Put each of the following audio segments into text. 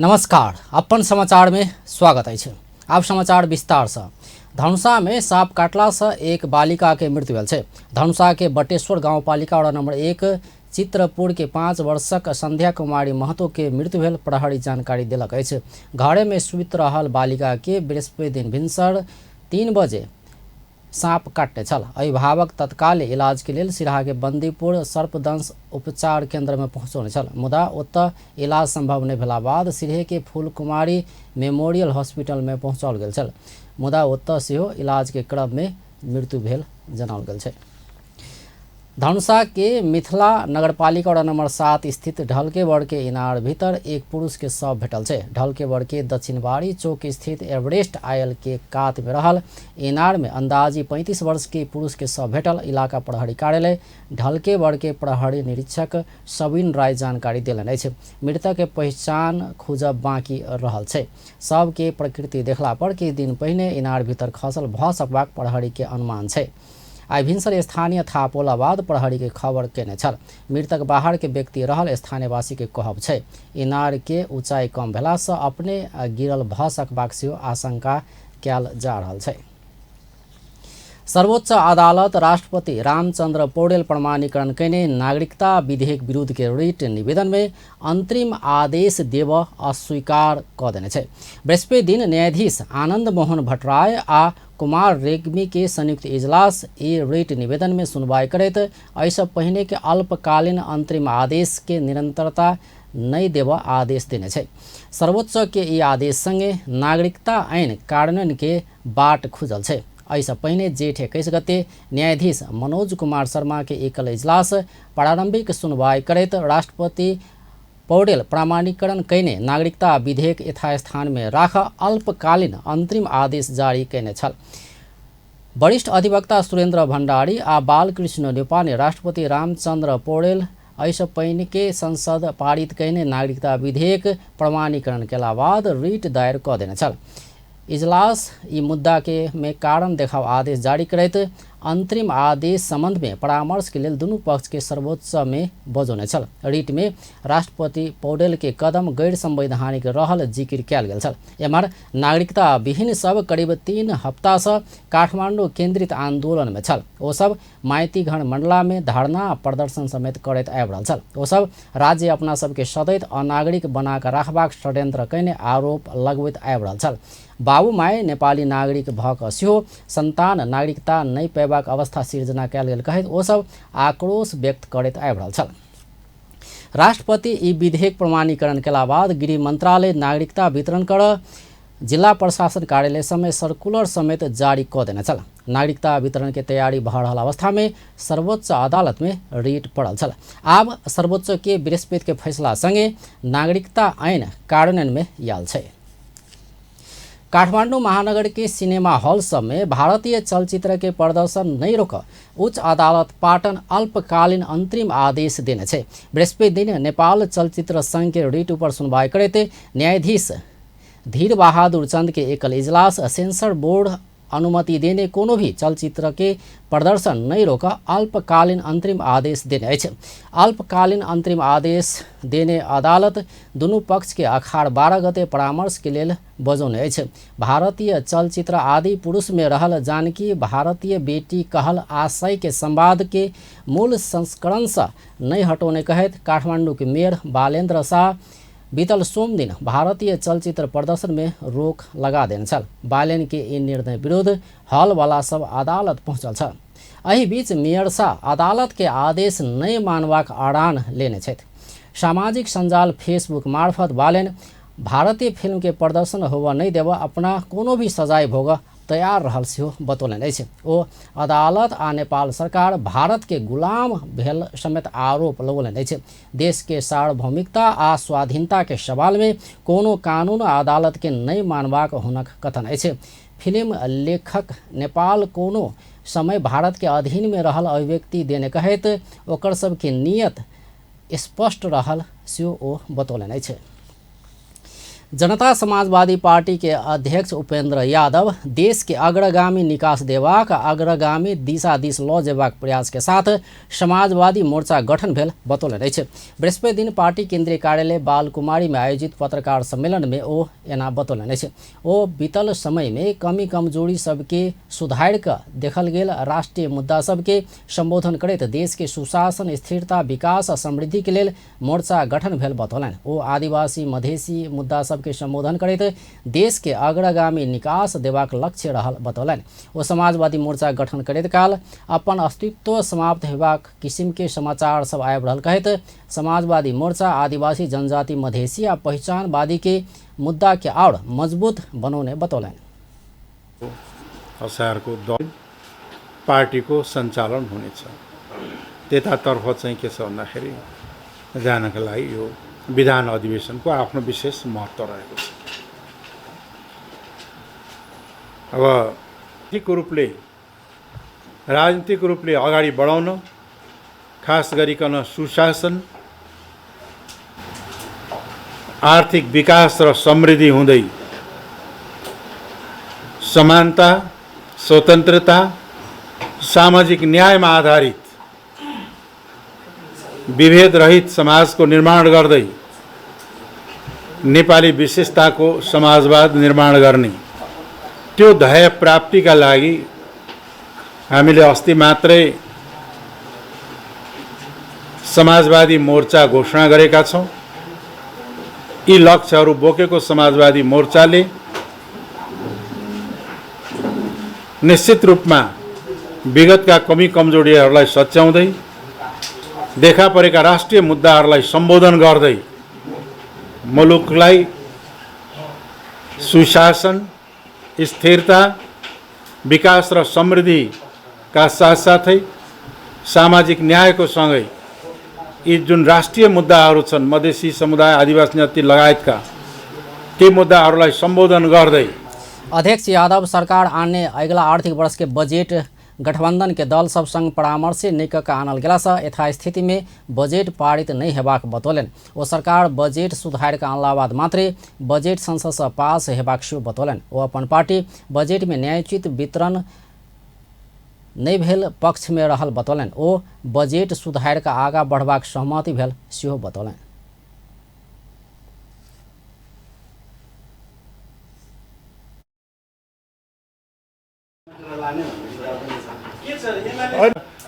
नमस्कार, अपन समाचार में स्वागत है। आप समाचार विस्तार से। धनुषा में सांप काटला से एक बालिका के मृत्यु भेल छै। धनुषा के बटेश्वर गाँव पालिका वार्ड नंबर 1 चित्रपुर के 5 वर्षक संध्या कुमारी महतो के मृत्यु भेल प्रहरी जानकारी देलक अछि। घरे में सुति रहल बालिका के बृहस्पति दिन भिनसर 3 बजे सांप काटने छल। अभिभावक तत्काल इलाज के लिए सिराहा के बंदीपुर सर्पदंश उपचार केंद्र में पहुंचौने छल, मुदा ओतऽ इलाज संभव नहीं भेला बाद सिरहे के फूलकुमारी मेमोरियल हॉस्पिटल में पहुंचाओल गेल छल, मुदा ओतऽ सेहो इलाज के क्रम में मृत्यु भेल जनाओल गेल छै। धनुषा के मिथिला नगरपालिका वार्ड नंबर 7 स्थित ढलकेबड़ के इनार भीतर एक पुरुष के शव भेटल छै। ढलकेबड़ के दक्षिणबाड़ी चौक स्थित एवरेस्ट आयल के कात में रहल इनार में अंदाजी 35 वर्ष के पुरुष के शव भेटल। इलाका प्रहरी कार्यालय ढलकेबड़ के प्रहरी निरीक्षक सबिन राय जानकारी देलनि अछि। मृतक के पहचान खोजब बाकी रहल छै। शव के प्रकृति देखला पर किछु दिन पहिने इनार भीतर खसल भऽ सकबाक प्रहरी के अनुमान छै। आई भिनसर स्थानीय था पोला बाद प्रहरी के खबर केने छल। मृतक बाहर के व्यक्ति रहल स्थानीयवासी के कहब छै। इनार के ऊंचाई कम भेला से अपने गिरल भऽ सकबाक सेहो आशंका कयल जा रहल छै। सर्वोच्च अदालत राष्ट्रपति रामचंद्र पौडेल प्रमाणीकरण कयने नागरिकता विधेयक विरुद्ध के रिट निवेदन में अंतरिम आदेश देब अस्वीकार कऽ देने छै। बृहस्पति दिन न्यायाधीश आनंद मोहन भट्टराय आ कुमार रेग्मी के संयुक्त इजलास रिट निवेदन में सुनवाई करैत एहिसँ पहिने के अल्पकालीन अंतरिम आदेश के निरंतरता नहीं देब आदेश देने छै। सर्वोच्च के ई आदेश संगे नागरिकता ऐन कार्यान्वयन के बाट खुजल छै। एहिसँ पहिने जेठ 21 गते न्यायाधीश मनोज कुमार शर्मा के एकल इजलास प्रारंभिक सुनवाई करैत राष्ट्रपति पौडेल प्रमाणीकरण कयने नागरिकता विधेयक यथास्थान में राख अल्पकालीन अंतरिम आदेश जारी कयने छल। वरिष्ठ अधिवक्ता सुरेंद्र भंडारी आ बालकृष्ण नेपाल राष्ट्रपति रामचंद्र पौडेल एहिसँ पहिने के संसद पारित कयने नागरिकता विधेयक प्रमाणीकरण केला बाद रिट दायर कऽ देने छल। इजलास ई मुद्दा के में कारण देखाव आदेश जारी करैत अंतरिम आदेश संबंध में परामर्श के लिए दोनों पक्ष के सर्वोच्च में बजौने छल। रिट में राष्ट्रपति पौडेल के कदम गैर संवैधानिक रहल जिक्र कयल गेल छल। एम्हर नागरिकता विहीन सब करीब 3 हफ्ता से काठमांडू केंद्रित आंदोलन में छल। ओ सब माइतीघर मंडला में धरना प्रदर्शन समेत करैत आबि रहल छल। ओ सब राज्य अपना सबके सदैत अनागरिक बना कऽ राखबाक षड्यंत्र कयने आरोप लगबैत आबि रहल छल। बाबू माय नेपाली नागरिक भऽ कऽ सेहो संतान नागरिकता नहीं पैबाक अवस्था सिर्जना कयल गेल कहैत ओ सब आक्रोश व्यक्त करैत आबि रहल छल। राष्ट्रपति ई विधेयक प्रमाणीकरण केला बाद गृह मंत्रालय नागरिकता वितरण कर जिला प्रशासन कार्यालय समय सर्कुलर समेत जारी कऽ देने छल। नागरिकता वितरण के तैयारी भऽ रहल अवस्था में सर्वोच्च अदालत में रिट पड़ल छल। आब सर्वोच्च के बृहस्पति के फैसला संगे नागरिकता ऐन कार्यान्वयन में आयल छै। काठमांडू महानगर के सिनेमा हॉल सब में भारतीय चलचित्र के प्रदर्शन नहीं रोक उच्च अदालत पाटन अल्पकालीन अंतरिम आदेश देने छै। बृहस्पति दिन नेपाल चलचित्र संघ के रिट पर सुनवाई करते न्यायाधीश धीर बहादुर चंद के एकल इजलास सेंसर बोर्ड अनुमति देने कोनो भी चलचित्र के प्रदर्शन नहीं रोक अल्पकालीन अंतरिम आदेश देने अछि। अल्पकालीन अंतरिम आदेश देने अदालत दोनों पक्ष के अखाड़ 12 गते परामर्श के लेल बजौने अछि। भारतीय चलचित्र आदि पुरुष में रहल जानकी भारतीय बेटी कहल आशय के संवाद के मूल संस्करण से नहीं हटौने कहैत काठमांडू के मेयर बालेन्द्र शाह बीतल सोम दिन भारतीय चलचित्र प्रदर्शन में रोक लगा देने छल। बालेन के इन निर्णय विरुद्ध हॉल वाला सब अदालत पहुंचल छल। एहि बीच मेयर शाह अदालत के आदेश नहीं मानबाक अड़ान लेने छथि। सामाजिक संजाल फेसबुक मार्फत बालेन भारतीय फिल्म के प्रदर्शन होबऽ नहीं देबऽ अपना कोनो भी सजाय भोगऽ तैयार रहल सेहो बतौलनि अछि। ओ अदालत आ नेपाल सरकार भारत के गुलाम भेल समेत आरोप लगौलनि अछि। देश के सार्वभौमिकता आ स्वाधीनता के सवाल में कोनो कानून अदालत के नहीं मानबाक हुनक कथन अछि। फिल्म लेखक नेपाल कोनो समय भारत के अधीन में रहल अभिव्यक्ति देने कहैत ओकर सबके नियत स्पष्ट रहल सेहो ओ बतौलनि अछि। जनता समाजवादी पार्टी के अध्यक्ष उपेंद्र यादव देश के अग्रगामी निकास देबाक अग्रगामी दिशा दिस लऽ जेबाक प्रयास के साथ समाजवादी मोर्चा गठन भेल बतौलनि अछि। बृहस्पति दिन पार्टी केंद्रीय कार्यालय बालकुमारी में आयोजित पत्रकार सम्मेलन में ओ एना बतौलनि अछि। ओ बीतल समय में कमी कमजोरी सबके सुधारि कऽ देखल गेल राष्ट्रीय मुद्दा सबके संबोधन करैत देश के सुशासन स्थिरता विकास आ समृद्धि के लेल मोर्चा गठन भेल बतौलनि। ओ आदिवासी मधेसी मुद्दा सब के संबोधन करैत देश के अग्रगामी निकास देबाक लक्ष्य रहल बतौलनि। ओ समाजवादी मोर्चा गठन करैत काल अपन अस्तित्व समाप्त हेबाक किसिम के समाचार सब आबि रहल कहैत समाजवादी मोर्चा आदिवासी जनजाति मधेसी आ पहिचानवादी के मुद्दा के आड़ मजबूत बनाउने बतौलनि। असारको दल पार्टीको सञ्चालन हुनेछ। त्यतातर्फ चाहिँ के छ भन्दाखेरि जानका लागि यो विधान अधिवेशनको आफ्नो विशेष महत्त्व रहेको छ। अब राजनीतिक रूपले अगाडि बढाउन खास गरिकन सुशासन आर्थिक विकास र समृद्धि हुँदै समानता स्वतन्त्रता सामाजिक न्यायमा आधारित विभेद रहित समाजको निर्माण गर्दै नेपाली विशेषताको समाजवाद निर्माण गर्ने त्यो ध्येय प्राप्तिका लागि हामीले अस्ति मात्रै समाजवादी मोर्चा घोषणा गरेका छौं। यी लक्ष्यहरू बोकेको समाजवादी मोर्चाले निश्चित रूपमा विगतका कमी कमजोरीहरूलाई सच्याउँदै देखा परेका राष्ट्रिय मुद्दाहरूलाई सम्बोधन गर्दै मुलुकलाई सुशासन स्थिरता विकास र समृद्धिका साथसाथै सामाजिक न्यायको सँगै यी जुन राष्ट्रिय मुद्दाहरू छन् मधेसी समुदाय आदिवासी जनजाति लगायतका ती मुद्दाहरूलाई सम्बोधन गर्दै अध्यक्ष यादव सरकार आने अगिला आर्थिक वर्ष के बजेट गठबंधन के दल सब संग परामर्श से निकका आनल गेला सँ यथास्थिति में बजेट पारित नहीं हेबाक बतौलनि। ओ सरकार बजेट सुधार के आनला बाद मात्रे बजेट संसद से पास हेबाक सेहो बतौलनि। ओ अपन पार्टी बजेट में न्यायोचित वितरण नहीं भेल पक्ष में रहल बतौलनि। ओ बजेट सुधार के आगा बढ़बाक सहमति भेल सेहो बतौलनि।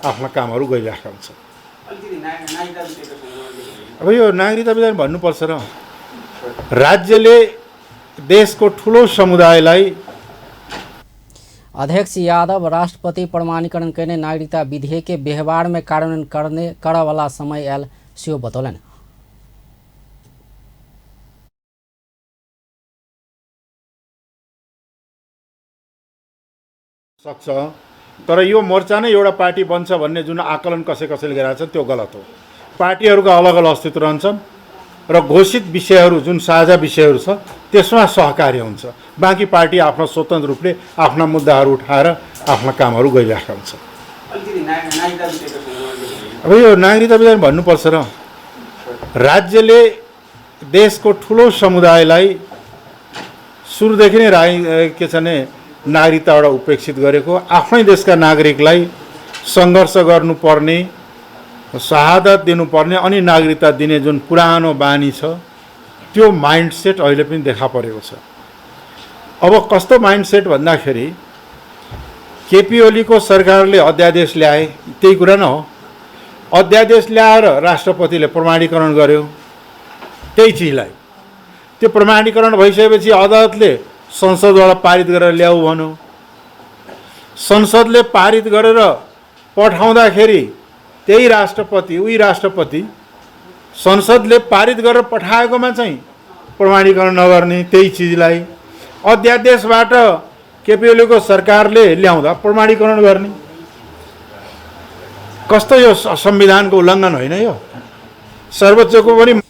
आफ्ना कामहरू गरिरहेका हुन्छ। अब यो नागरिकता विधान भन्नुपर्छ र राज्यले देशको ठुलो समुदायलाई अध्यक्ष यादव राष्ट्रपति प्रमाणीकरण करने नागरिकता विधेयक के व्यवहार में कार्यान्वयन करे वाला समय आयल सेहो बतौलनि। सक्छ तर यो मोर्चा नै एउटा पार्टी बन्छ भन्ने जुन आकलन कसैले गरेका छन् त्यो गलत हो। पार्टीहरूका अलग अलग अस्तित्व रहन्छन् र घोषित विषयहरू जुन साझा विषयहरू छ त्यसमा सहकार्य हुन्छ। बाँकी पार्टी आफ्नो स्वतन्त्र रूपले आफ्ना मुद्दाहरू उठाएर आफ्ना कामहरू गरिरहेका हुन्छ। अब यो नागरिकता विधान भन्नुपर्छ र राज्यले देशको ठुलो समुदायलाई सुरुदेखि नै के छ भने नागरिकताबाट उपेक्षित गरेको आफ्नै देशका नागरिकलाई सङ्घर्ष गर्नुपर्ने शहादत दिनुपर्ने अनि नागरिकता दिने जुन पुरानो बानी छ त्यो माइन्डसेट अहिले पनि देखा परेको छ। अब कस्तो माइन्डसेट भन्दाखेरि केपी ओलीको सरकारले अध्यादेश ल्याए त्यही कुरा न हो। अध्यादेश ल्याएर राष्ट्रपतिले प्रमाणीकरण गर्यो त्यही चिजलाई। त्यो प्रमाणीकरण भइसकेपछि अदालतले संसदबाट पारित गरेर ल्याऊ भन्यो। संसदले पारित गरेर पठाउँदाखेरि त्यही राष्ट्रपति संसदले पारित गरेर पठाएकोमा चाहिँ प्रमाणीकरण नगर्ने त्यही चिजलाई अध्यादेशबाट केपी ओलीको सरकारले ल्याउँदा प्रमाणीकरण गर्ने। कस्तो यो संविधानको उल्लङ्घन होइन यो। सर्वोच्चको पनि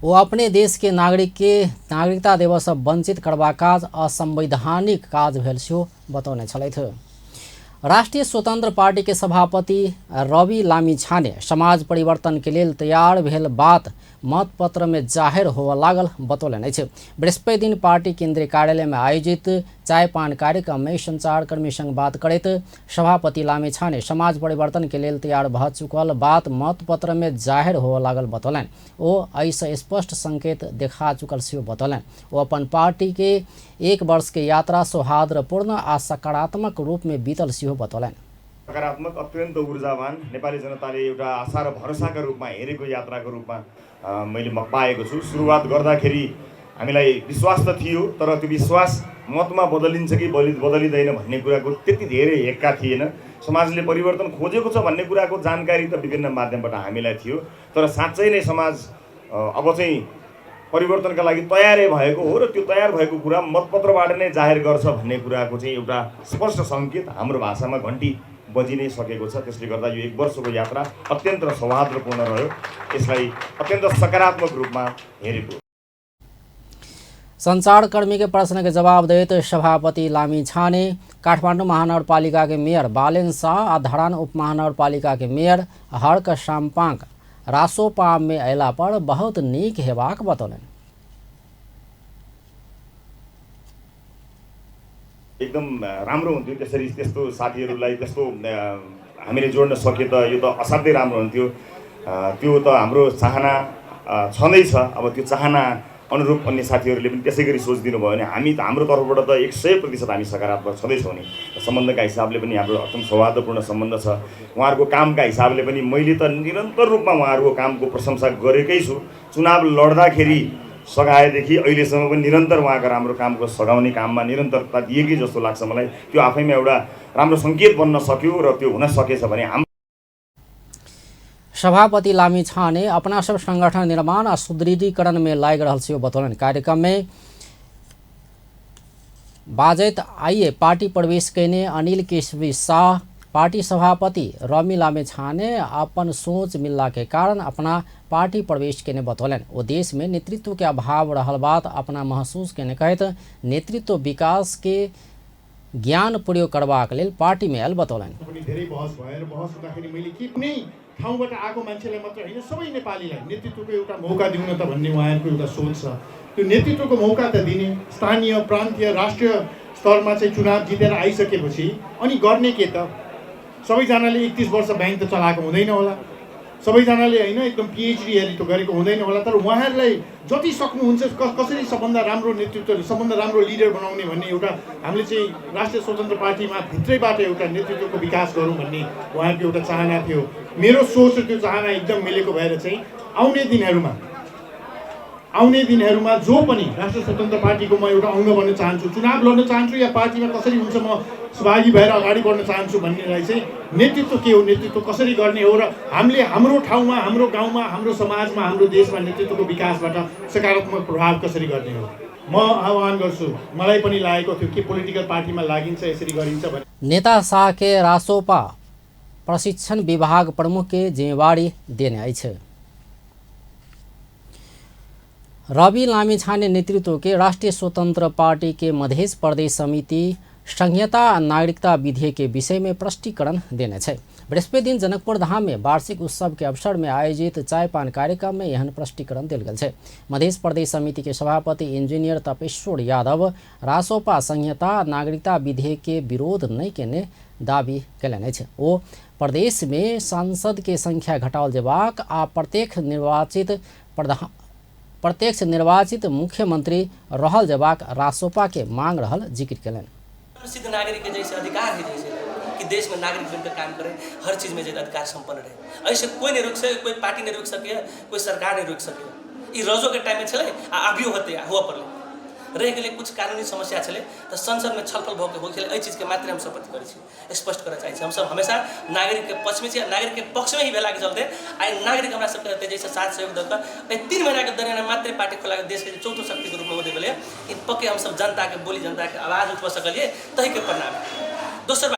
वो अपने देश के नागरिकता दिवस वंचित करबा काज असंवैधानिक काज भेल सेहो बतौने छलथि। राष्ट्रीय स्वतंत्र पार्टी के सभापति रवि लामिछाने समाज परिवर्तन के लिए तैयार भेल बात मतपत्र में जाहिर होवा लागल बतौलन अछि। बृहस्पति दिन पार्टी केंद्रीय कार्यालय में आयोजित चाय पान कार्यक्रम में संचारकर्मी संग बात करैत सभापति लामिछाने समाज परिवर्तन के लेल तैयार भ चुकल बात मतपत्र में जाहिर होवा लागल बतौलन। ओ ऐसे स्पष्ट संकेत देखा चुकल सेहो बतौलन। वो अपन पार्टी के 1 वर्ष के यात्रा सौहार्दपूर्ण आ सकारात्मक रूप में बीतल सेहो बतौलन। सकारात्मक अत्यन्त ऊर्जावान नेपाली जनताले एउटा आशा र भरोसाका रूपमा हेरेको यात्राको रूपमा मैले पाएको छु। सुरुवात गर्दाखेरि हामीलाई विश्वास त थियो, तर त्यो विश्वास मतमा बदलिन्छ कि बदलिँदैन भन्ने कुराको त्यति धेरै हेक्का थिएन। समाजले परिवर्तन खोजेको छ भन्ने कुराको जानकारी त विभिन्न माध्यमबाट हामीलाई थियो, तर साँच्चै नै समाज अब चाहिँ परिवर्तनका लागि तयारै भएको हो र त्यो तयार भएको कुरा मतपत्रबाट नै जाहेर गर्छ भन्ने कुराको चाहिँ एउटा स्पष्ट सङ्केत हाम्रो भाषामा घन्टी बजि नै सकेको छ। त्यसले गर्दा यो 1 वर्षको यात्रा अत्यन्त सौहार्दपूर्ण रह्यो। यसलाई अत्यन्त सकारात्मक रूपमा हेरेको। संचारकर्मी के प्रश्न के जवाब देते सभापति लामिछाने काठमाडौँ महानगरपालिका के मेयर बालेन शाह आ धरान उपमहानगरपालिका के मेयर हर्क साम्पाङ रासोपा में अयला पर बहुत नीक हेबाक बतौलन। एकदम राम्रो हुन्थ्यो त्यसरी त्यस्तो साथीहरूलाई त्यस्तो हामीले जोड्न सके त यो त असाध्यै राम्रो हुन्थ्यो। त्यो त हाम्रो चाहना छँदैछ। अब त्यो चाहना अनुरूप अन्य साथीहरूले पनि त्यसै गरी सोचिदिनु भयो भने हामी त हाम्रो तर्फबाट त 100% हामी सकारात्मक छँदैछौँ नि। सम्बन्धका हिसाबले पनि हाम्रो अत्यन्त सौहार्दपूर्ण सम्बन्ध छ। उहाँहरूको कामका हिसाबले पनि मैले त निरन्तर रूपमा उहाँहरूको कामको प्रशंसा गरेकै छु। चुनाव लड्दाखेरि सघाएदेखि अहिलेसम्म पनि निरन्तर उहाँको राम्रो कामको सघाउने काममा निरन्तरता दिएकै जस्तो लाग्छ मलाई। त्यो आफैमा एउटा राम्रो सङ्केत बन्न सक्यो र त्यो हुन सकेछ भने सभापति लामिछाने अपना सब संगठन निर्माण और सुदृढ़ीकरण में लाग रहल सेहो बतौलन। कार्यक्रम में बाजैत आइए पार्टी प्रवेश कैने अनिल केशवी शाह पार्टी सभापति रवि लामिछाने अपन सोच मिलला के कारण अपना पार्टी प्रवेश केने बतौलन। वो देश में नेतृत्व के अभाव रहल बात अपना महसूस केने कहत नेतृत्व विकास के ज्ञान प्रयोग करबाक लेल पार्टी में आयल बतौलन। धेरै बहस भयो र बहस हुँदाखेरि मैले के कुनै ठाउँबाट आएको मान्छेलाई मात्र हैन सबै नेपालीलाई नेतृत्वको एउटा मौका दिउँ न त भन्ने उहाँहरूको एउटा सोच छ। त्यो नेतृत्वको मौका त दिने स्थानीय प्रान्तीय राष्ट्रिय स्तरमा चाहिँ चुनाव जितेर आइसकेपछि अनि गर्ने के त सबैजनाले 31 वर्ष ब्याङ्क त चलाएको हुँदैन होला, सबैजनाले हैन एकदम पिएचडीहरू त गरेको हुँदैन होला, तर उहाँहरूलाई जति सक्नुहुन्छ कसरी सबभन्दा राम्रो नेतृत्व सबभन्दा राम्रो लिडर बनाउने भन्ने एउटा हामीले चाहिँ राष्ट्रिय स्वतन्त्र पार्टीमा भित्रैबाट एउटा नेतृत्वको विकास गरौँ भन्ने उहाँहरूको एउटा चाहना थियो। मेरो सोच र त्यो चाहना एकदम मिलेको भएर चाहिँ आउने दिनहरूमा जो पनि राष्ट्रिय स्वतन्त्र पार्टीको म एउटा अङ्ग बन्न चाहन्छु, चुनाव लड्न चाहन्छु या पार्टीमा कसरी हुन्छ म सहभागी भएर अगाडि बढ्न चाहन्छु भन्नेलाई चाहिँ नेतृत्व के हो, नेतृत्व कसरी गर्ने हो र हामीले हाम्रो ठाउँमा हाम्रो गाउँमा हाम्रो समाजमा हाम्रो देशमा नेतृत्वको विकासबाट सकारात्मक प्रभाव कसरी गर्ने हो म आह्वान गर्छु। मलाई पनि लागेको थियो कि पोलिटिकल पार्टीमा लागिन्छ यसरी गरिन्छ भने। नेता शाह के रासोपा प्रशिक्षण विभाग प्रमुख के जिम्मेवारी देने अछि। रवि लामिछाने नेतृत्व के राष्ट्रीय स्वतंत्र पार्टी के मध्य प्रदेश समिति संहिता नागरिकता विधेयक के विषय में प्रष्टीकरण देने छै। बृहस्पति दिन जनकपुर धाम में वार्षिक उत्सव के अवसर में आयोजित चाय पान कार्यक्रम में यह प्रष्टीकरण दिल गल छै। मध्य प्रदेश समिति के सभापति इंजीनियर तपेश्वर यादव रासोपा संहिता नागरिकता विधेयक के विरोध नहीं केने दावी कयलनि अछि। ओ प्रदेश में सांसद के संख्या घटाओल जेबाक आ प्रत्यक्ष निर्वाचित मुख्यमंत्री रहल जेबाक रासोपा के मांग रहल जिक्र कयलनि। सिद्ध नागरिक के जैसे अधिकार है जैसे कि देश में नागरिक बनकर काम करे, हर चीज में जैसे अधिकार संपन्न रहे। ऐसे कोई नहीं रोक सके, कोई पार्टी नहीं रोक सके, कोई सरकार नहीं रोक सके। रजो के टाइम में चले अभियो होते हुआ पड़े रह के लिए कुछ कानूनी समस्या चले तो संसद में छलफल हो चीज के मात्र हम सब प्रति करे स्पष्ट कर चाहिए। हम सब हमेशा नागरिक के पक्ष में नागरिक के पक्ष में ही भेला के चलते आई नागरिक हमरा सब कहते जैसे साथ सहयोग दल 3 महीना के दरमियान मात्र पार्टी खोला देश के चौथो शक्ति के रूप में होते बोले इन पक्के हम सब जनता के बोली जनता के आवाज उठवा सकलिए तही के परिणाम। दोसर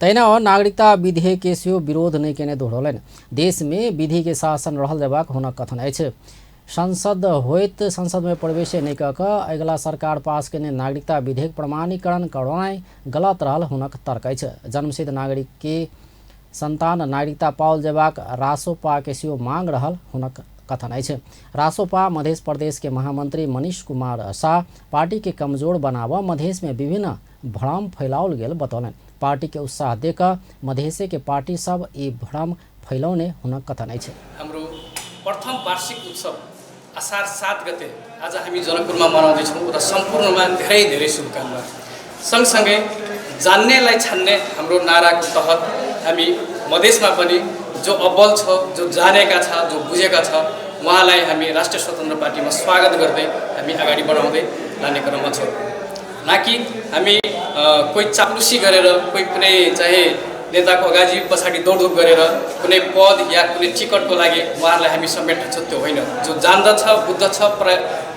तैना और नागरिकता विधेयक के सेहो विरोध नहीं केने दोहरौलनि। देश में विधि के शासन रहल जेबाक हुनक कथन अछि। संसद होइत संसद में प्रवेश नहीं कऽ अगिला सरकार पास केने नागरिकता विधेयक प्रमाणीकरण करनाइ गलत रहल हुनक तर्क अछि। जन्मसिद्ध नागरिक के संतान नागरिकता पाओल जेबाक रासोपा के सेहो मांग रहल हुनक कथन अछि। रासोपा मध्य प्रदेश के महामंत्री मनीष कुमार शाह पार्टी के कमजोर बनाबऽ मधेश में विभिन्न भ्रम फैलाओल गेल बतौलनि। पार्टी के उत्साह देकर मधेश के पार्टी सब ई भ्रम फैलाउने हुनक कथन अछि। हाम्रो प्रथम वार्षिक उत्सव असार 7 गते आज हामी जनकपुरमा मनाउँदैछौँ र सम्पूर्णमा धेरै धेरै शुभकामना। सँगसँगै जान्नेलाई छान्ने हाम्रो नाराको तहत हामी मधेसमा पनि जो अब्बल छ, जो जानेका छ, जो बुझेका छ, उहाँलाई हामी राष्ट्रिय स्वतन्त्र पार्टीमा स्वागत गर्दै हामी अगाडि बढाउँदै लाने क्रममा छौँ। न कि हामी कोही चाप्लुसी गरेर कोही कुनै चाहे नेताको अगाडि पछाडि दौडधुप गरेर कुनै पद या कुनै टिकटको लागि उहाँहरूलाई हामी समेट्छ त्यो होइन। जो जान्दछ,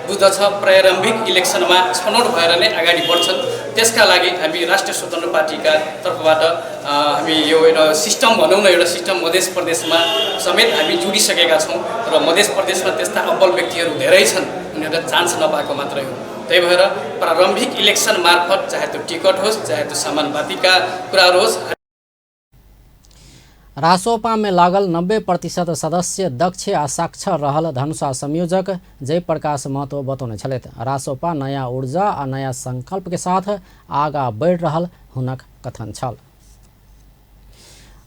बुझ्दछ प्रारम्भिक इलेक्सनमा छनौट भएर नै अगाडि बढ्छन्। त्यसका लागि हामी राष्ट्रिय स्वतन्त्र पार्टीका तर्फबाट हामी यो एउटा सिस्टम भनौँ न, एउटा सिस्टम मध्य प्रदेशमा समेत हामी जोडिसकेका छौँ र मध्य प्रदेशमा त्यस्ता अब्बल व्यक्तिहरू धेरै छन्, उनीहरूले चान्स नपाएको मात्रै हो। त्यही भएर प्रारम्भिक इलेक्सन मार्फत चाहे त्यो टिकट होस्, चाहे त्यो समानुपातिका कुराहरू होस्। रासोपा में लागल 90% सदस्य दक्ष आ साक्षर रहल धनुषा संयोजक जयप्रकाश महतो बतौने छलैथ। रासोपा नया ऊर्जा आ नया संकल्प के साथ आगा बढ़ रहल हुनक कथन छल।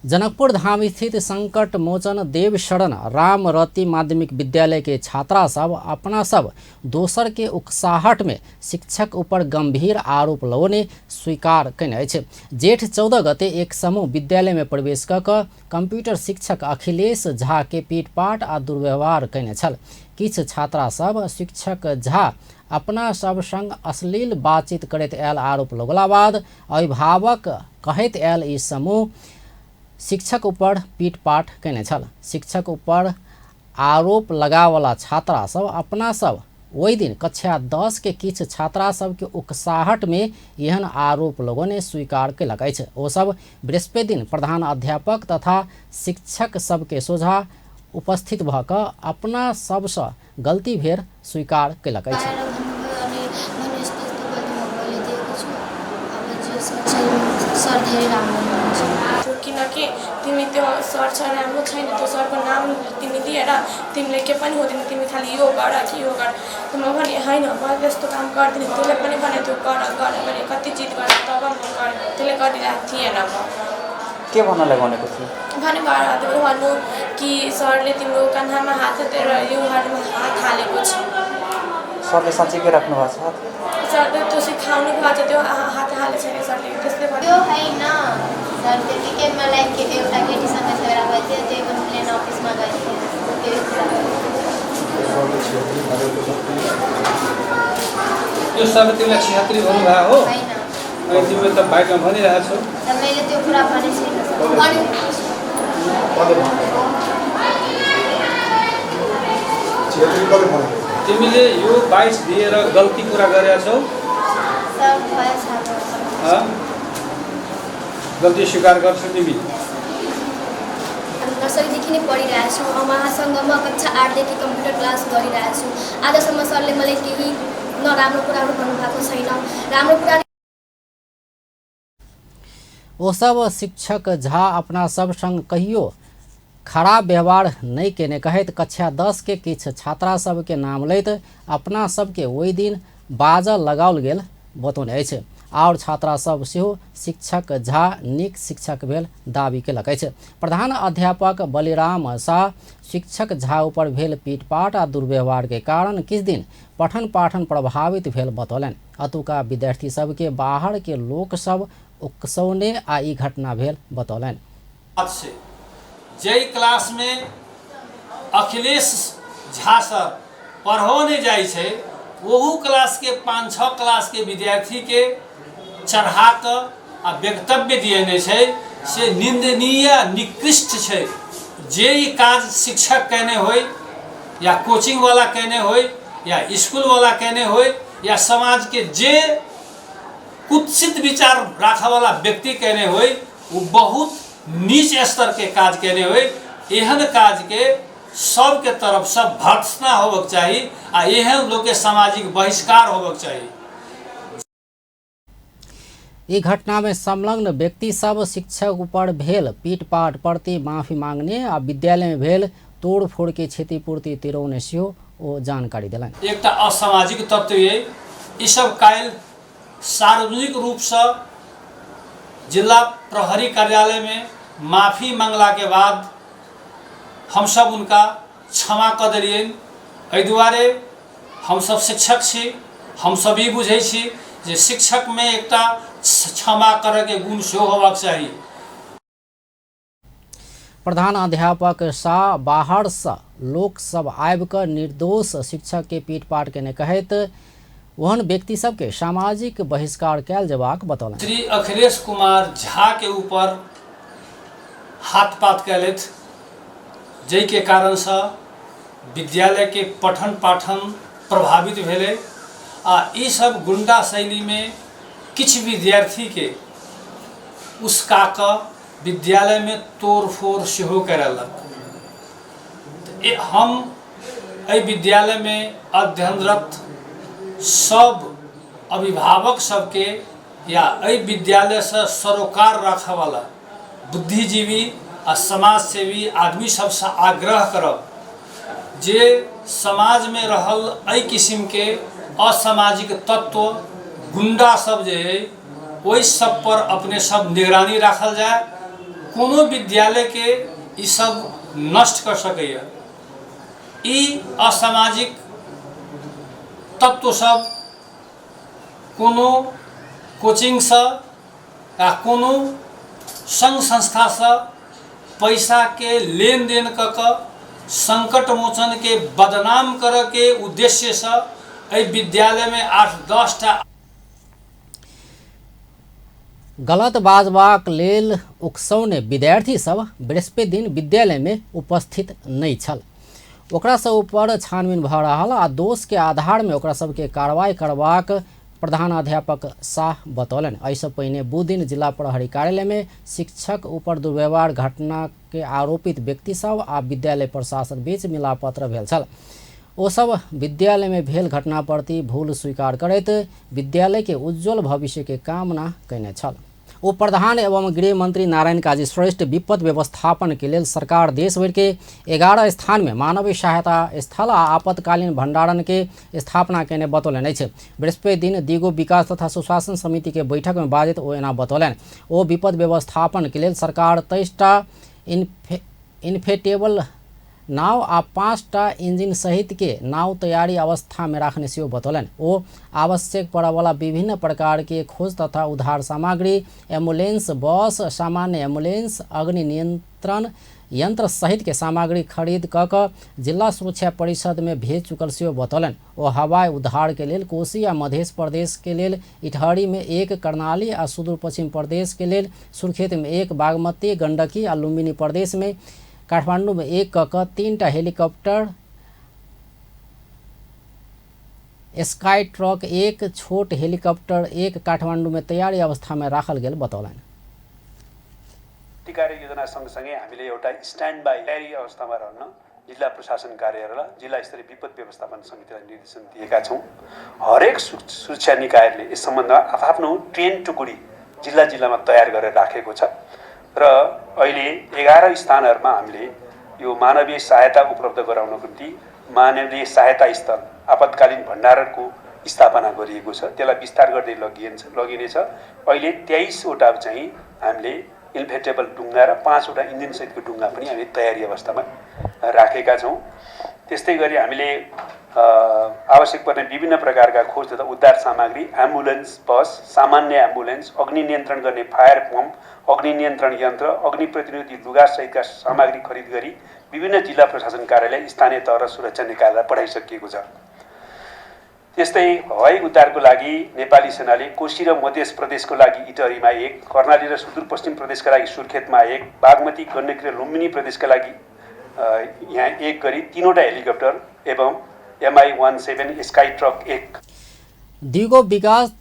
जनकपुर धाम स्थित संकट मोचन देव शरण राम रति माध्यमिक विद्यालय के छात्रा सब अपना सब दोसर के उकसाहट में शिक्षक ऊपर गंभीर आरोप लगौने स्वीकार कयने अछि। जेठ 14 गते एक समूह विद्यालय में प्रवेश कऽ कंप्यूटर शिक्षक अखिलेश झा के पीटपाट आ दुर्व्यवहार कयने छल। किछ छात्रा सब शिक्षक झा अपना सब संग अश्लील बातचीत करैत आयल आरोप लगला बाद अभिभावक कहैत आयल ई समूह शिक्षक ऊपर पीटपाट कयने छल। शिक्षक ऊपर आरोप लगावला छात्रा सब अपना सब ओहि दिन कक्षा 10 के किछ छात्रा सब के उकसाहट में एहन आरोप लगौने स्वीकार कयलक अछि। ओ सब बृहस्पति दिन प्रधान अध्यापक तथा शिक्षक सब के सोझा उपस्थित भऽ कऽ अपना सबसँ गलती भेल स्वीकार कयलक अछि। किनकि तिमी त्यो सर छ राम्रो छैन, त्यो सरको नाम तिमी दिएर तिमीले के पनि हुँदैन, तिमी खालि यो गर कि यो गर। म भने होइन, म त्यस्तो काम गर्दिनँ। त्यसले पनि भने त्यो गर भने कति जिद गर्छ तब म गरेँ। त्यसले गरिरहेको थिएन। म के भन्नलाई भनेको थियो भने घरहरू भन्नु कि सरले तिम्रो कान्हामा हात हातेर युहरूमा हात हालेको छ। सरले साँच्चै राख्नु भएको छ? सरले त्यो सिकाउनु भएको छ, त्यो हात हालेको छैन सरले। त्यसले त्यो होइन सर, त्यतिकै मलाई एउटा केटीसँग झगडा भएको थियो, त्यही पनि प्लेन अफिसमा गएको थियो। त्यो सब तिमीलाई छिहत्तरी भन्नुभयो हो? होइन, अनि तिमीले त बाइकमा भनिरहेको छौ। मैले त्यो कुरा भने छैन सर। तिमीले यो 22 दिएर गल्ती कुरा गरेका छौ? सर भयो साथी। गल्ती स्वीकार गर्छौ तिमी? नर्सरीदेखि नै पढिरहेको छु। उहाँसँग म कक्षा 8 देखि कम्प्युटर क्लास गरिरहेको छु। आजसम्म सरले मलाई केही नराम्रो कुराहरू भन्नुभएको छैन। राम्रो कुरा ओ सब शिक्षक झा अपना सब संग कहियो खराब व्यवहार नहीं केने कहैत कक्षा 10 के किछ छात्रा सब के नाम लैत अपना सब के ओहि दिन बाजा लगाओल गेल बतौने अछि। और छात्रा सब सेहो शिक्षक झा नीक शिक्षक भेल दावी केलक अछि। प्रधान अध्यापक बलिराम शाह शिक्षक झा ऊपर भेल पीटपाट आ दुर्व्यवहार के कारण किछ दिन पठन पाठन प्रभावित भेल बतौलनि। अतुका विद्यार्थी सब के बाहर के लोक सब उकसौने आ ई घटना भेल बतौलनि। जय क्लास में अखिलेश झा सर पढ़ौने जाइ छै, वहू क्लास के 5-6 क्लास के विद्यार्थी के चढ़ा कऽ आ वक्तव्य दिएने छै से निंदनीय निकृष्ट छै। जे ई काज शिक्षक कहने होय या कोचिंग वाला कहने होय या स्कूल वाला कहने होय या समाज के जे कुत्सित विचार राखे वाला व्यक्ति कहने होय, वो बहुत नीच स्तर के काज कहने होय। एहन काज के सबके तरफ से भर्त्सना होबक चाही आ एहन लोग के सामाजिक बहिष्कार होबक चाही। ई घटना में संलग्न व्यक्ति सब शिक्षक ऊपर भेल पीटपाट प्रति माफी मांगने आ विद्यालय में भेल तोड़फोड़ के क्षतिपूर्ति तिरौने सेहो ओ जानकारी दिलनि। एक असामाजिक तत्व ये ई सब काल सार्वजनिक रूप से जिला प्रहरी कार्यालय में माफी मांगला के बाद हम सब उनका क्षमा कर दिलिए। एहि दुआरे हम सब शिक्षक छी, हम सभी बुझे छी जे शिक्षक में एक क्षमा करे के गुण सेहो होबाक चाहिए। प्रधान अध्यापक शाह बाहर से लोक सब आबि कर निर्दोष शिक्षक के पीटपाट केने कहैत ओहन व्यक्ति सबके सामाजिक बहिष्कार कैल जबाक बतौलन। श्री अखिलेश कुमार झा के ऊपर हाथ पात कैलथ, जै के कारण से विद्यालय के पठन पाठन प्रभावित भेले आ ई सब गुंडा शैली में किछ विद्यार्थी के उसका विद्यालय में तोड़फोड़ सेहो करलक। हम एहि विद्यालय में अध्ययनरत सब अभिभावक सबके या एहि विद्यालय से सरोकार रखे वाला बुद्धिजीवी आ समाज सेवी आदमी सबसे आग्रह करब जे समाज में रहल एहि किस्म के असामाजिक तत्व गुंडा सब जे है ओहि सब पर अपने सब निगरानी राखल जाए। कोनो विद्यालय के ई सब नष्ट कर सकैया। ई असामाजिक तत्व सब कोनो कोचिंग से या कोनो संघ संस्था से पैसा के लेन देन क संकट मोचन के बदनाम करे के उद्देश्य से एहि विद्यालय में 8-10 टा गलत बाजबाक लेल उकसौने विद्यार्थी सब बृहस्पति दिन विद्यालय में उपस्थित नहीं छल। ओकरा सब ऊपर छानबीन भ रहल आ दोष के आधार में ओकरा सबके कार्रवाई करबाक प्रधान अध्यापक शाह बतौलन। एहिसँ पहिने बुध दिन जिला प्रहरी कार्यालय में शिक्षक ऊपर दुर्व्यवहार घटना के आरोपित व्यक्ति सब आ विद्यालय प्रशासन बीच मिलापत्र भेल छल। ओ सब विद्यालय में भेल घटना प्रति भूल स्वीकार करैत विद्यालय के उज्जवल भविष्य के कामना कयने छल। उप प्रधान एवं गृह मंत्री नारायण काजी श्रेष्ठ विपद व्यवस्थापन के लिए सरकार देश भर के 11 स्थान में मानवीय सहायता स्थल आ आपातकालीन भंडारण के स्थापना केने बतौलन अछि। बृहस्पति दिन दिगो विकास तथा सुशासन समिति के बैठक में बाधित ओ एना बतौलन। ओ विपद व्यवस्थापन के लिए सरकार 23 टा इन्फेटेबल नाव आ 5 टा इंजन सहित के नाव तैयारी अवस्था में रखने से बतौलन। ओ आवश्यक पड़े वाला विभिन्न प्रकार के खोज तथा उद्धार सामग्री, एम्बुलेंस बस, सामान्य एम्बुलेंस, अग्नि नियंत्रण यंत्र सहित के सामग्री खरीद क जिला सुरक्षा परिषद में भेज चुकल से बतौलन। ओ हवाई उद्धार के लिए कोसी आ मध्य प्रदेश के लिए इटहरी में 1, कर्णाली आ सुदूर पश्चिम प्रदेश के लिए सुर्खेत में 1, बागमती, गंडकी आ लुम्बिनी प्रदेश में काठमांडू में 1 क 3 टा हेलीकॉप्टर, स्काई ट्रक 1, छोट हेलीकॉप्टर 1 काठमांडू में तैयारी अवस्था में राखल गेल बतौलन। कार्य योजना सँगसँगै हामीले एउटा स्ट्यान्ड बाई तयारी अवस्थामा रहन जिल्ला प्रशासन कार्यालय जिल्ला स्तरीय विपद व्यवस्थापन समितिलाई निर्देशन दिएका छौं। हरेक सुरक्षा निकायले यस सम्बन्धमा आफ्नो ट्रेन टुकडी जिल्लामा तयार गरेर राखेको छ र अहिले 11 स्थानहरुमा हामीले यो मानवीय सहायता उपलब्ध गराउनको निम्ति मानवीय सहायता स्थल आपतकालीन भण्डारणको स्थापना गरिएको छ। त्यसलाई विस्तार गर्दै लगिनेछ। अहिले 23 वटा चाहिँ हामीले इन्फेटेबल डुङ्गा र 5 वटा इन्जिन सहितको डुङ्गा पनि हामीले तयारी अवस्थामा राखेका छौं। त्यस्तै गरी हामीले आवश्यक पर्ने विभिन्न प्रकारका खोज तथा उद्धार सामग्री, एम्बुलेन्स बस, सामान्य एम्बुलेन्स, अग्नि नियन्त्रण गर्ने फायर पम्प, अग्नि नियन्त्रण यन्त्र, अग्नि प्रतिरोधी लुगा सहितका सामग्री खरिद गरी विभिन्न जिल्ला प्रशासन कार्यालय, स्थानीय तह र सुरक्षा निकायलाई पठाइसकिएको छ। त्यस्तै हवाई उद्धारको लागि नेपाली सेनाले कोशी र मध्य प्रदेशको लागि इटहरीमा 1, कर्णाली र सुदूरपश्चिम प्रदेशका लागि सुर्खेतमा 1, बागमती, गण्डकी र लुम्बिनी प्रदेशका लागि यहाँ 1 गरी 3 वटा हेलिकप्टर एवं MI-17 स्काई ट्रक 1। दिगो विकास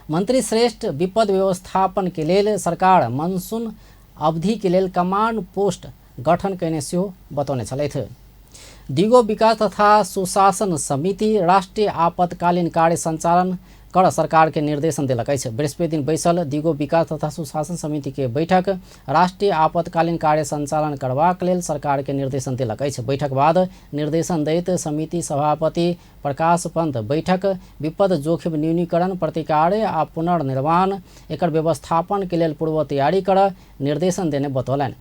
मंत्री श्रेष्ठ विपद व्यवस्थापन के लिए सरकार मानसून अवधि के लिए कमांड पोस्ट गठन करने से बतौने छलैथ। दिगो विकास तथा सुशासन समिति राष्ट्रिय आपतकालीन कार्य संचालन कर सरकार के निर्देशन दिलकै छ। बृहस्पति दिन बैसल दिगो विकास तथा सुशासन समिति के बैठक राष्ट्रिय आपतकालीन कार्य संचालन करबाक लेल सरकार के निर्देशन दिलकै छ। बैठक बाद निर्देशन दैत समिति सभापति प्रकाश पंत बैठक विपद जोखिम न्यूनीकरण प्रतिकार्य आ पुनर्निर्माण एकर व्यवस्थापन के लेल पूर्व तैयारी कर निर्देशन देने बतौलन।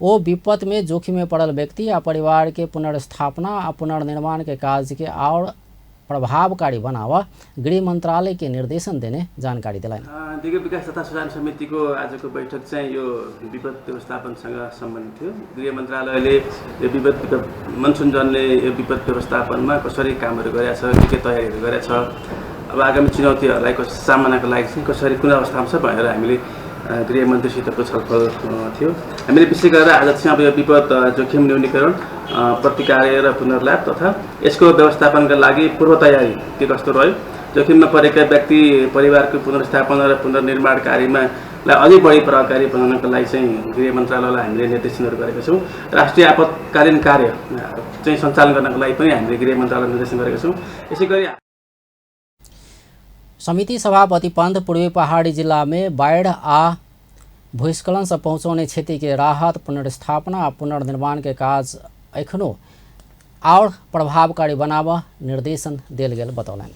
ओ विपद में जोखिम में पड़ल व्यक्ति आ परिवार के पुनर्स्थापना आ पुनर्निर्माण के कार्य के और प्रभावकारी बनावा गृह मंत्रालय के निर्देशन देने जानकारी दिलाइन। दिगो विकास तथा सुशासन समितिको आजको बैठक चाहिँ यो विपद व्यवस्थापनसँग सम्बन्धित थियो। गृह मन्त्रालयले यो विपद मनसुनजनले यो विपद व्यवस्थापनमा कसरी कामहरू गरेछ, के तयारीहरू गरेछ, अब आगामी चुनौतीहरूलाई सामनाको लागि चाहिँ कसरी कुन अवस्थामा छ भनेर हामीले गृहमन्त्रीसितको छलफल थियो। हामीले विशेष गरेर आज चाहिँ अब यो विपद जोखिम न्यूनीकरण प्रतिकार्य र पुनर्लाभ तथा यसको व्यवस्थापनका लागि पूर्व तयारी के कस्तो रह्यो, जोखिममा परेका व्यक्ति परिवारको पुनर्स्थापना र पुनर्निर्माण कार्यमा अझै बढी प्रभावकारी बनाउनको लागि चाहिँ गृह मन्त्रालयलाई हामीले निर्देशनहरू गरेका छौँ। राष्ट्रिय आपतकालीन कार्य चाहिँ सञ्चालन गर्नको लागि पनि हामीले गृह मन्त्रालयलाई निर्देशन गरेका छौँ। यसैगरी समिति सभापति पंत पूर्वी पहाड़ी जिला में बाढ़ आ भूस्खलन से पहुँचाने क्षति के राहत पुनर्स्थापना और पुनर्निर्माण के कार्य एखनो और प्रभावकारी बनावा निर्देशन दिल गेल बतौलन।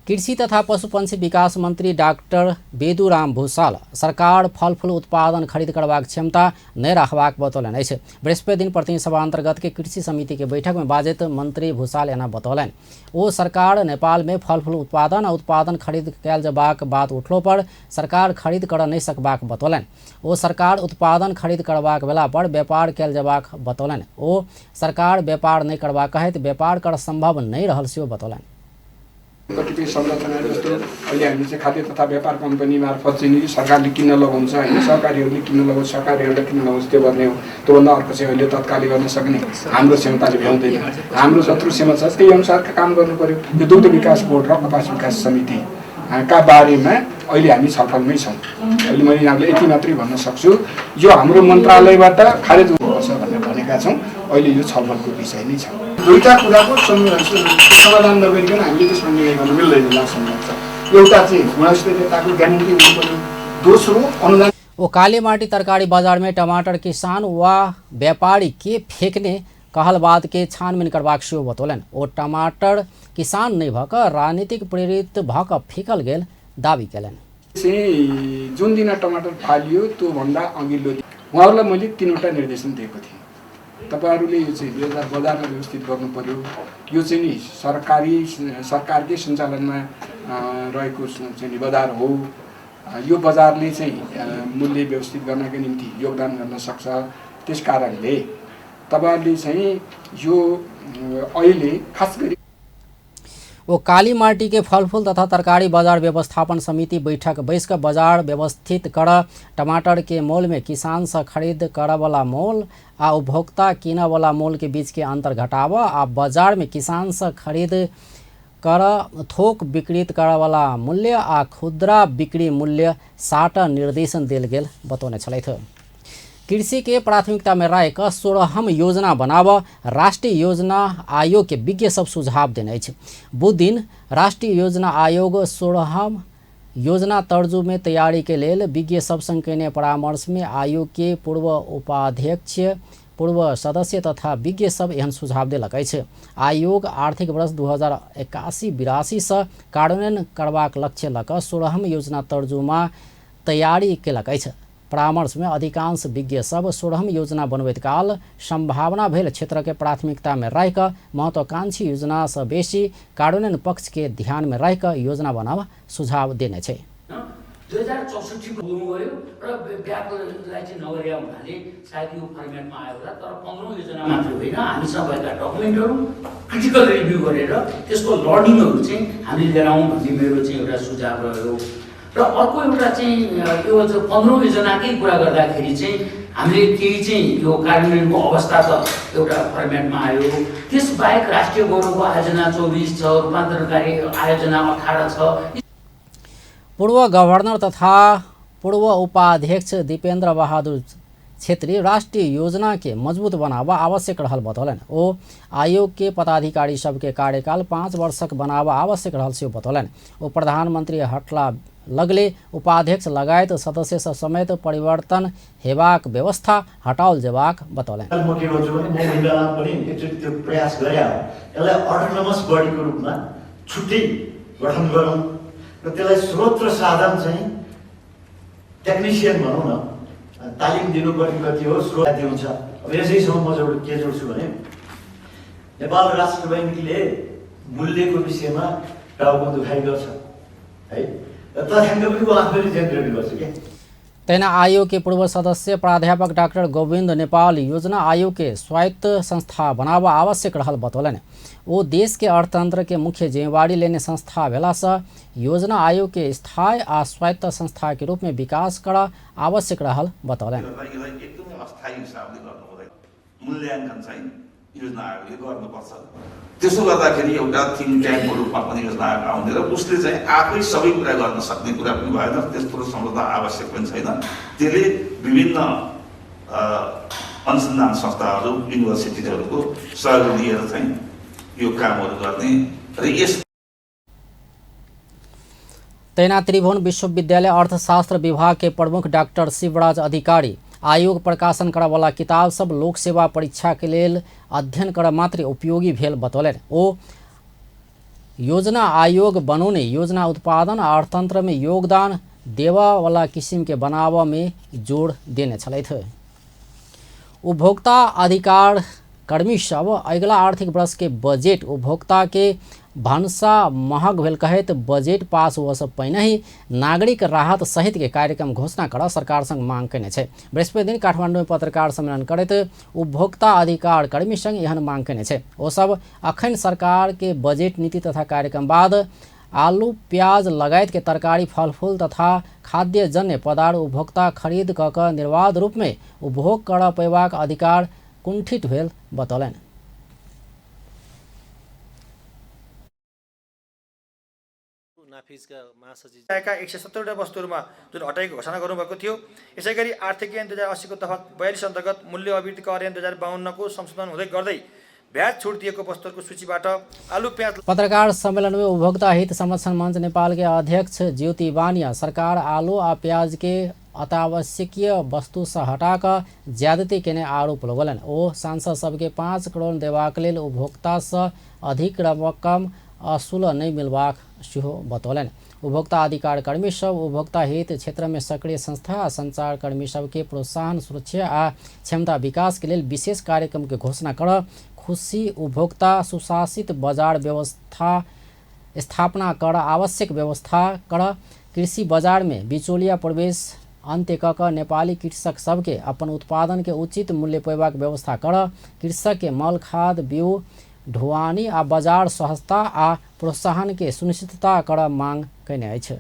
कृषि तथा पशुपक्षी विकास मंत्री डॉक्टर बेदुराम भूषाल सरकार फल फूल उत्पादन खरीद करबाक क्षमता नहीं रखबाक बतौलन। बृहस्पति दिन प्रतिनिधि सभा अंतर्गत के कृषि समिति के बैठक में बाजित मंत्री भूषाल एना बतौलन। वो सरकार नेपाल में फल फूल उत्पादन और उत्पादन खरीद कैल जबाक बात उठलो पर सरकार खरीद कर नहीं सकबाक बतौलन। वो सरकार उत्पादन खरीद करबाक बेला पर व्यापार कैल जबाक बतौलन। वो सरकार व्यापार नहीं करबाक कहत व्यापार कर संभव नहीं रहल से बतौलन। कतिपय संरचना जस्तो अहिले हामी चाहिँ खाद्य तथा व्यापार कम्पनी मार्फत चाहिँ सरकारले किन्न लगाउँछ होइन, सहकारीहरूले किन्न लगाउँछ, सहकारीहरूले किन्न लगाउँछ, त्यो गर्ने हो। त्योभन्दा अर्को चाहिँ अहिले तत्कालै गर्न सक्ने हाम्रो क्षमताले भ्याउँदैन। हाम्रो जत्रो क्षमता छ त्यही अनुसारका काम गर्नु पर्यो। यो दुग्ध विकास बोर्ड र कपास विकास समिति का बारेमा अहिले हामी छलफलमै छौँ। अहिले मैले यहाँलाई यति मात्रै भन्न सक्छु, यो हाम्रो मन्त्रालयबाट खारेज हुनुपर्छ भनेर भनेका छौँ। अहिले यो छलफलको विषय नै छ। दुईटा कुराको समाधान नगरिकन हामीले त्यसमा निर्णय गर्न मिल्दैन लाग्छ। एउटा चाहिँ गुणस्तरीयताको ग्यारेन्टी हुनु पर्यो, दोस्रो अनुदान। वो कालीमाटी तरकारी बाजार में टमाटर किसान व व्यापारी के फेंकने कहल बात के छानबीन करबाक सेहो बतौलन। ओ टमाटर किसान नहीं भक राजनीतिक प्रेरित भक फेंकल गेल दावी कैलन। जुन दिन टमाटर फालियो त्यो भन्दा अघिल्लो दिन उहाँहरूलाई मैले 3वटा निर्देशन दिएको थिएँ। तपाईहरुले यो चाहिँ बजारमा व्यवस्थित गर्नु पर्यो। यो चाहिँ नि सरकारकै सञ्चालनमा रहेको चाहिँ बजार हो। यो बजारले चाहिँ मूल्य व्यवस्थित गर्नका निम्ति योगदान गर्न सक्छ। त्यसकारणले तपाईहरुले चाहिँ यो अहिले खास गरी वो कालीमाटी के फल फूल तथा तरकारी बाजार व्यवस्थापन समिति बैठक बैसक बाजार व्यवस्थित कर टमाटर के मोल में किसान से खरीद कर वाला मोल आ उपभोक्ता किन वाला मोल के बीच के अंतर घटावा आ बाजार में किसान से खरीद कर थोक विक्रित कर वाला मूल्य आ खुदरा बिक्री मूल्य साट निर्देशन दिल गेल बतौने छलैथ। कृषि के प्राथमिकता में राख 16हम योजना बनाव राष्ट्रीय योजना आयोग के विज्ञ सब सुझाव देने। बुध दिन राष्ट्रीय योजना आयोग 16हम योजना तर्जु में तैयारी के लेल विज्ञ सब संग केने परामर्श में आयोग के पूर्व उपाध्यक्ष पूर्व सदस्य तथा विज्ञ सब एहन सुझाव दिलक। आयोग आर्थिक वर्ष 2081-82 से कार्यान्वयन करबाक लक्ष्य लक 16हम योजना तर्जु में तैयारी केलक। परामर्श में अधिकांश विज्ञ सब 16हम योजना बनबैत काल संभावना भेल क्षेत्र के प्राथमिकता में रख महत्वाकांक्षी योजना से बेसी कार्यान्वयन पक्ष के ध्यान में रख योजना बनाव सुझाव देने छे। 2064 को हुनु गयो र व्यापकलाई चाहिँ नगरिया हुनाले सायद यो फर्मेटमा आयो होला। तर 15 योजना मात्र होइन, हामीसँग भएका डकुमेन्टहरु क्रिटिकल रिभ्यू गरेर त्यसको लर्निङहरु चाहिँ हामीले लिएर आउँ भन्ने मेरो चाहिँ एउटा सुझाव रह्यो। र अर्को एउटा चाहिँ यो 15 योजनाकै कुरा गर्दाखेरि चाहिँ हामीले केही चाहिँ यो कार्यान्वयनको अवस्था त एउटा फर्मेटमा आयो। त्यसबाहेक राष्ट्रिय गौरवको आयोजना 24 छ, रूपान्तरणकारी आयोजना 18 छ। पूर्व गवर्नर तथा पूर्व उपाध्यक्ष दीपेन्द्र बहादुर क्षेत्रीय राष्ट्रीय योजना के मजबूत बनावा आवश्यक रहल बतौलन। ओ आयोग के पदाधिकारी सबके कार्यकाल 5 वर्षक बनावा आवश्यक रहल से बतौलन। ओ प्रधानमंत्री हटला लगले उपाध्यक्ष लगायत सदस्य समेत परिवर्तन हेबाक व्यवस्था हटाओल जेबाक बतौलन। म के भन्छु भने म बेलामा पनि एकचोटि त्यो प्रयास गरे हो यसलाई अटोनोमस बडीको रूपमा छुट्टै गठन गरौँ र त्यसलाई स्रोत र साधन चाहिँ टेक्निसियन भनौँ न तालिम दिनुपर्ने कति हो स्रोत दिन्छ। अब यसैसम्म म के जोड्छु भने नेपाल राष्ट्र बैङ्कले मूल्यको विषयमा टाउको दुखाइ गर्छ है तथ्याङ्क पनि ऊ आफैले जेनेरेट गर्छ क्या। तेना आयोग के पूर्व सदस्य प्राध्यापक डॉक्टर गोविंद नेपाल योजना आयोग के स्वायत्त संस्था बनावा आवश्यक रहल बतौलन। वो देश के अर्थतंत्र के मुख्य जिम्मेवारी लेने संस्था भेला से योजना आयोग के स्थायी आ स्वायत्त संस्था के रूप में विकास करा आवश्यक रहल बतौलन। मूल्याङ्कन चाहिँ योजना आयोगले गर्नुपर्छ। त्यसो गर्दाखेरि एउटा थिङ्क ट्याङ्कको रूपमा पनि योजना आयोग आउँदैन उसले चाहिँ आफै सबै कुरा गर्न सक्ने कुरा पनि भएन त्यस्तो सम्झौता आवश्यक पनि छैन। त्यसले विभिन्न अनुसन्धान संस्थाहरू युनिभर्सिटीहरूको सहयोग लिएर चाहिँ यो कामहरू गर्ने र यस तेना त्रिभुवन विश्वविद्यालय अर्थशास्त्र विभाग के प्रमुख डॉक्टर शिवराज अधिकारी आयोग प्रकाशन करने वाला किताब सब लोक सेवा परीक्षा के लिए अध्ययन कर मात्र उपयोगी भेल बतौलन। ओ योजना आयोग बनौने योजना उत्पादन अर्थतंत्र में योगदान देवा वाला किस्म के बनावा में जोड़ देने छलै थे। उपभोक्ता अधिकार कर्मी सब अगला आर्थिक वर्ष के बजेट उपभोक्ता के भान्सा महग भेल कहत बजेट पास हुआ से पहिने ही नागरिक राहत सहित के कार्यक्रम घोषणा कर सरकार संग मांग कने छे। बृहस्पति दिन काठमांडू में पत्रकार सम्मेलन करते उपभोक्ता अधिकार कर्मी संग एहन मांग कने छे। ओ सब अखन सरकार के बजेट नीति तथा कार्यक्रम बाद आलू प्याज लगायत के तरकारी फलफूल तथा खाद्यजन्य पदार्थ उपभोक्ता खरीद कक निर्बाध रूप में उपभोग कर पैबाक अधिकार कुंठित भेल बतौलन। का 170 वस्तुहरूमा जुन हटाइको घोषणा गर्नुभएको थियो। यसै गरी आर्थिक ऐन 2080 को तहत 42 अन्तर्गत मूल्य अभिवृद्धि कर ऐन 2052 को संशोधन हुँदै गर्दै ब्याज छुट दिएको वस्तुहरूको सूचीबाट आलू प्याज। पत्रकार सम्मेलन में उपभोक्ता हित संरक्षण मंच नेपाल के अध्यक्ष ज्योति बानिया सरकार आलू और प्याज के अत्यावश्यकीय वस्तु से हटाकर ज्यादती केने आरोप लगौलन। ओ सांसद सबके 5 करोड़ देवाक लेल उपभोक्ता से अधिक रकम असूल नहीं मिलवाक सेहो बतौलन। उपभोक्ता अधिकार कर्मी सब उपभोक्ता हित क्षेत्र में सक्रिय संस्था आ संचार कर्मी सब के प्रोत्साहन सुरक्षा आ क्षमता विकास के लिए विशेष कार्यक्रम के घोषणा कर खुशी उपभोक्ता सुशासित बाजार व्यवस्था स्थापना कर आवश्यक व्यवस्था कर कृषि बाजार में बिचौलिया प्रवेश अंत्य कक नेपाली कृषक सबके अपन उत्पादन के उचित मूल्य पैबाक व्यवस्था कर कृषक के मल खाद बिउ ढुवानी आ बाजार सहजता आ प्रोत्साहन के सुनिश्चितता कर मांग कने अछि।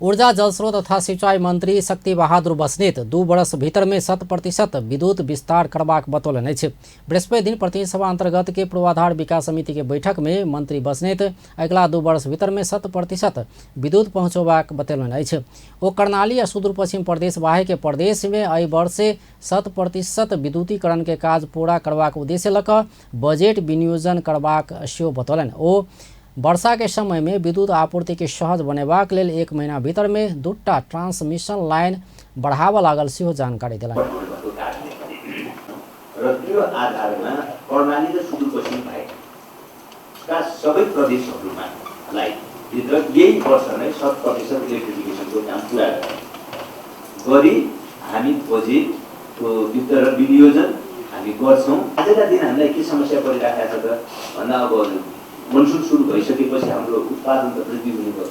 ऊर्जा जलस्रोत तथा सिंचाई मंत्री शक्ति बहादुर बस्नेत 2 वर्ष भीतर में 100% विद्युत विस्तार करबाक बतौलन अछि। बृहस्पति दिन प्रतिनिधि सभा अंतर्गत के पूर्वाधार विकास समिति के बैठक में मंत्री बस्नेत अगला 2 वर्ष भीतर में 100% विद्युत पहुँचबाक बतौलन अछि। ओ कर्णाली आ सुदूर पश्चिम प्रदेश बाहे के प्रदेश में एहि वर्ष 100% विद्युतीकरण के काज पूरा करबाक उद्देश्य लऽ कऽ बजेट विनियोजन करबाक सेहो बतौलन। ओ वर्षा के समय में विद्युत आपूर्ति के सहज बनेबाक लेल 1 महीना भीतर में 2टा ट्रांसमिशन लाइन बढ़ावा लागल सेहो जानकारी दिलान्। र त्यो आधारमा कर्णाली र सुदूरपश्चिम बाहेकका सबै प्रदेशहरूमा भित्र यही वर्ष नै 100% इलेक्ट्रिफिकेसनको काम पुरा गरी हामी बजेटको वितरण विनियोजन हामी गर्छौँ। आजका दिन हामीलाई के समस्या परिरहेको छ त भन्दा अब मनसुन सुरु भइसकेपछि हाम्रो उत्पादन त वृद्धि हुने भयो।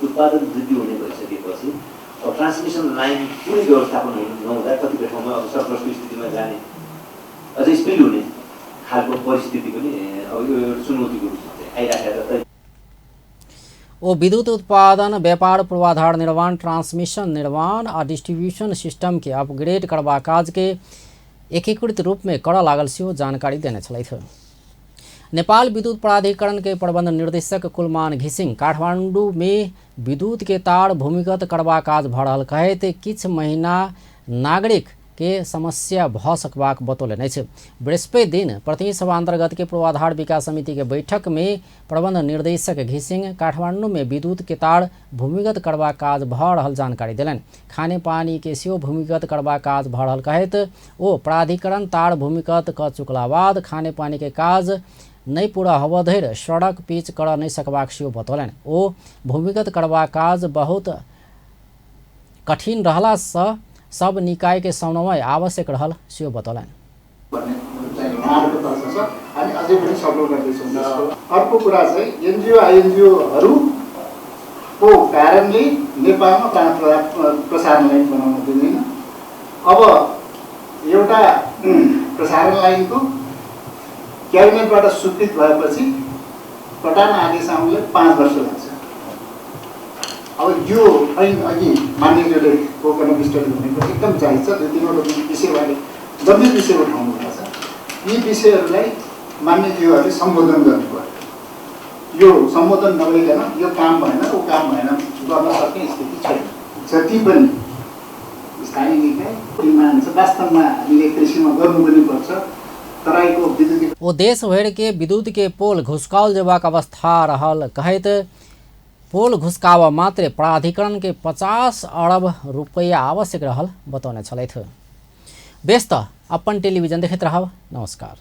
उत्पादन वृद्धि हुने भइसकेपछि अब ट्रान्समिसन लाइन पुरै व्यवस्थापन नहुँदा कतिपय ठाउँमा अब सरप्लसको स्थितिमा जाने अझै स्पिल हुने खालको परिस्थिति पनि अब यो चुनौतीको रूपमा आइराखेको छ। ओ विद्युत उत्पादन व्यापार पूर्वाधार निर्माण ट्रांसमिशन निर्माण और डिस्ट्रीब्यूशन सिस्टम के अपग्रेड करबा काज के एकीकृत रूप में कर लागल सेहो जानकारी देने छलैथ। नेपाल विद्युत प्राधिकरण के प्रबंध निर्देशक कुलमान घिसिंग काठमांडू में विद्युत के तार भूमिगत करबा काज भ रहल कहैत किछ महीना नागरिक के समस्या भ सकबाक बतौलनि अछि। बृहस्पति दिन प्रतिनिधि सभा अंतर्गत के पूर्वाधार विकास समिति के बैठक में प्रबंध निर्देशक घिसिंग काठमांडू में विद्युत के तार भूमिगत करबा काज भ रहल जानकारी देलनि। खाने पानी के सेहो भूमिगत करबा काज भ रहल कहैत ओ प्राधिकरण तार भूमिगत क चुकला बाद खाने पानी के काज नहीं पूरा हवा धरि सड़क पिच कर नहीं सकबाक सेहो बतौलनि। ओ भूमिगत करबा काज बहुत कठिन रहला सँ सब निकाय के समन्वय आवश्यक रहल सेहो बतौलनि। हामी अझै पनि सफल गर्दैछौँ। अर्को कुरा चाहिँ एनजिओ आइएनजिओहरूको कारणले नेपालमा प्रसारण लाइन बनाउन दिँदैन। अब एउटा प्रसारण लाइनको क्याबिनेटबाट स्वीकृत भएपछि प्रधान आदेश आउनलाई 5 वर्ष लाग्छ। अब यो ऐन अघि मान्यज्यूले पोखरमा विस्तृत भनेको एकदम जायज छ। 2-3 विषयबारे गम्भीर विषय उठाउनु भएको छ। यी विषयहरूलाई मान्यज्यूहरूले सम्बोधन गर्नुपर्यो। यो सम्बोधन नगरिकन यो काम भएन वो काम भएन गर्न सक्ने स्थिति छैन। जति पनि स्थानीय निकाय निर्माण छ वास्तवमा हामीले कृषिमा गर्नु पनि पर्छ। तराईको विद्युत ओ देश भर के विद्युत के पोल घुसकाओल जेबाक अवस्था रहल कहैत पोल घुसकावा मात्र प्राधिकरण के 50 अरब रुपैया आवश्यक रहल बतौने छलैथ। व्यस्त अपन टेलिभिजन देखैत रहब। नमस्कार।